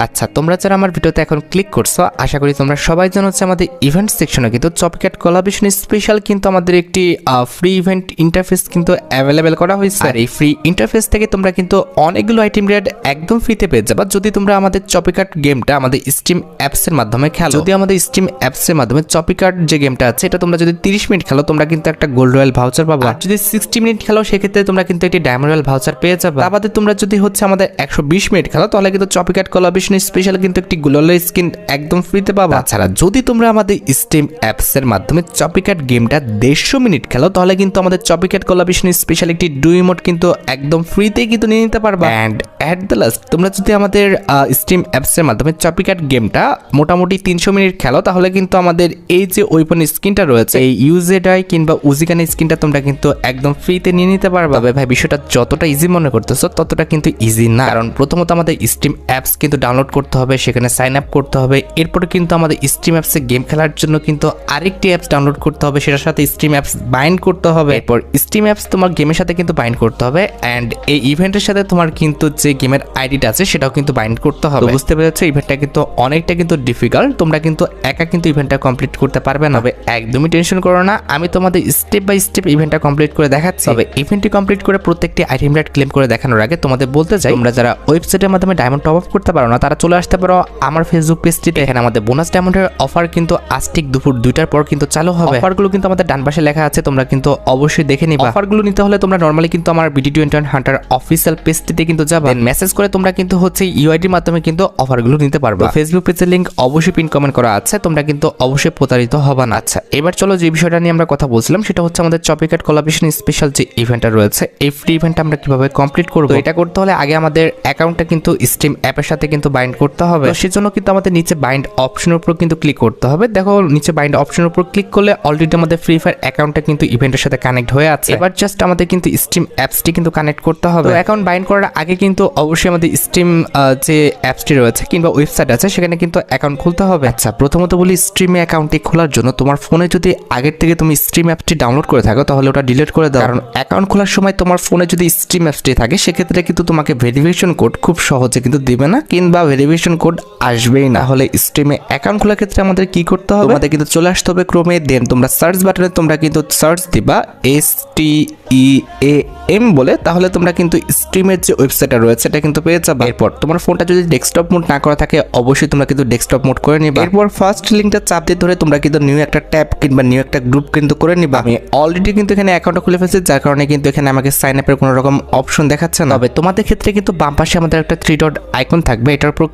আচ্ছা, তোমরা যারা আমার ভিডিওতে এখন ক্লিক করছো, আশা করি তোমরা সবাই জানো হচ্ছে আমাদের ইভেন্ট সেকশনে কিন্তু চপিক্যাট কোলাবরেশন স্পেশাল কিন্তু আমাদের একটি ফ্রি ইভেন্ট ইন্টারফেস কিন্তু অ্যাভেলেবেল করা হয়েছে। আর এই ফ্রি ইন্টারফেস থেকে তোমরা কিন্তু অনেকগুলো আইটেম রেড একদম ফ্রিতে পেয়ে যাবা যদি তোমরা আমাদের চপিক্যাট গেমটা আমাদের স্টিম অ্যাপসের মাধ্যমে খেলো। যদি আমাদের স্টিম অ্যাপসের মাধ্যমে চপিক্যাট যে গেমটা আছে এটা তোমরা যদি 30 মিনিট খেলো তোমরা কিন্তু একটা গোল্ড রয়্যাল ভাউচার পাবা। আর যদি 60 মিনিট খেলো সেক্ষেত্রে তোমরা কিন্তু একটি ডায়মন্ড রয়্যাল ভাউচার পেয়ে যাবে। তার বাদে তোমরা যদি হচ্ছে আমাদের 120 মিনিট খেলো তাহলে কিন্তু চপিক্যাট কোলাবরেশন স্পেশাল কিন্তু একটি গ্লোবাল স্কিন একদম ফ্রিতে পাবা। তাছাড়া যদি তোমরা আমাদের স্টিম অ্যাপসের মাধ্যমে চপিক্যাট গেমটা 150 মিনিট খেলো তাহলে কিন্তু আমাদের চপিক্যাট কোলাবরেশন স্পেশাল একটি ডু ইমোট কিন্তু একদম ফ্রিতে কিন্তু নিয়ে নিতে পারবা। এন্ড এট দ্য লাস্ট তোমরা যদি আমাদের স্টিম অ্যাপসের মাধ্যমে চপিক্যাট গেমটা মোটামুটি 300 মিনিট খেলো তাহলে কিন্তু আমাদের এই যে ওয়েপন স্কিনটা রয়েছে এই ইউজেডআই কিংবা উজিকান স্কিনটা তোমরা কিন্তু একদম ফ্রিতে নিয়ে নিতে পারবা। ভাই বিষয়টা যতটা ইজি মনে করতেছো ততটা কিন্তু ইজি না, কারণ প্রথমত আমাদের স্টিম অ্যাপস কিন্তু ডাউনলোড করতে হবে, সেখানে সাইন আপ করতে হবে, এরপরে কিন্তু আমাদের স্টিম অ্যাপসে গেম খেলার জন্য কিন্তু আরেকটি অ্যাপস ডাউনলোড করতে হবে, সেটার সাথে স্টিম অ্যাপস বাইন্ড করতে হবে, এরপর স্টিম অ্যাপস তোমার গেমের সাথে কিন্তু বাইন্ড করতে হবে, এন্ড এই ইভেন্টের সাথে তোমার কিন্তু যে গেমের আইডিটা আছে সেটাও কিন্তু বাইন্ড করতে হবে। বুঝতে পেরেছো, ইভেন্টটা কিন্তু অনেকটা কিন্তু ডিফিকাল্ট, তোমরা কিন্তু একা কিন্তু ইভেন্টটা কমপ্লিট করতে পারবে না। তবে একদমই টেনশন করো না, আমি তোমাদের স্টেপ বাই স্টেপ ইভেন্টটা কমপ্লিট করে দেখাচ্ছি। তবে ইভেন্টটি কমপ্লিট করে প্রত্যেকটি আইটেম রেট ক্লেম করে দেখানোর আগে তোমাদের বলতে চাই, তোমরা যারা ওয়েবসাইটের মাধ্যমে ডায়মন্ড টপ আপ করতে পারো না তারা চলে আসতে পারো আমার ফেসবুক পেজটিতে। এখানে আমাদের বোনাস ডায়মন্ডের অফার কিন্তু আজ ঠিক দুপুর 2টার পর কিন্তু চালু হবে। অফারগুলো কিন্তু আমাদের ডান পাশে লেখা আছে, তোমরা কিন্তু অবশ্যই দেখে নিবা। অফারগুলো নিতে হলে তোমরা নরমালি কিন্তু আমার BD21 হান্টার অফিসিয়াল পেজটিতে কিন্তু যাবা, দেন মেসেজ করে তোমরা কিন্তু হচ্ছে ইউআইডির মাধ্যমে কিন্তু অফারগুলো নিতে পারবা। ফেসবুক পেজের লিংক অবশ্যই পিন কমেন্ট করা আছে, তোমরা কিন্তু অবশ্যই প্রতারিত হবা না। আচ্ছা, এবার চলো যে বিষয়টা নিয়ে আমরা কথা বলছিলাম সেটা হচ্ছে আমাদের চপিক্যাট কোলাবরেশন স্পেশাল যে ইভেন্টটা রয়েছে এই ফ্রি ইভেন্টটা আমরা কিভাবে কমপ্লিট করব। এটা করতে হলে আগে আমাদের অ্যাকাউন্টটা কিন্তু স্টিম অ্যাপের সাথে কিন্তু বাইন্ড করতে হবে। সেজন্য কিন্তু আমাদের নিচে বাইন্ড অপশনের উপর কিন্তু ক্লিক করতে হবে। দেখো নিচে বাইন্ড অপশনের উপর ক্লিক করলে অলরেডি আমাদের ফ্রি ফায়ার অ্যাকাউন্টটা কিন্তু ইভেন্টের সাথে কানেক্ট হয়ে আছে। এবার জাস্ট আমাদের কিন্তু স্টিম অ্যাপসটি কিন্তু কানেক্ট করতে হবে। তো অ্যাকাউন্ট বাইন্ড করার আগে কিন্তু অবশ্যই আমাদের স্টিম যে অ্যাপসটি রয়েছে কিংবা ওয়েবসাইট আছে সেখানে কিন্তু অ্যাকাউন্ট খুলতে হবে। আচ্ছা, প্রথমত বলি স্ট্রিমে অ্যাকাউন্টটি খোলার জন্য তোমার ফোনে যদি আগের থেকে তুমি স্ট্রিম অ্যাপসটি ডাউনলোড করে থাকো তাহলে ওটা ডিলিট করে দাও, কারণ অ্যাকাউন্ট খোলার সময় তোমার ফোনে যদি স্ট্রিম অ্যাপসটি থাকে সেক্ষেত্রে কিন্তু তোমাকে ভেরিফিকেশন কোড খুব সহজে কিন্তু দিবে না কিংবা ভেরিফিকেশন কোড আসবেই না। হলে স্ট্রিমে অ্যাকাউন্ট খোলার ক্ষেত্রে আমাদের কি করতে হবে, আমাদের কিন্তু চলে আসতে হবে ক্রোমে, দেন তোমরা সার্চ বাটনে তোমরা কিন্তু সার্চ দিবা STEAM বলে, তাহলে তোমরা কিন্তু স্ট্রিমের যে ওয়েবসাইটটা রয়েছে এটা কিন্তু পেয়ে যাবে। এরপর তোমার ফোনটা যদি ডেস্কটপ মোড না করা থাকে অবশ্যই তোমরা কিন্তু ডেস্কটপ মোড করে নিবা। এরপর ফার্স্ট লিংকটা চাপ দিয়ে ধরে তোমরা কিন্তু নিউ একটা ট্যাব কিংবা নিউ একটা গ্রুপ কিন্তু করে নিবা। আমি অলরেডি কিন্তু এখানে অ্যাকাউন্টটা খুলে ফেলছি, যার কারণে কিন্তু এখানে আমাকে সাইন আপের কোনো রকম অপশন দেখাচ্ছে না। তবে তোমাদের ক্ষেত্রে কিন্তু বাম পাশে আমাদের একটা 3 ডট আইকন থাকবে, এটার উপর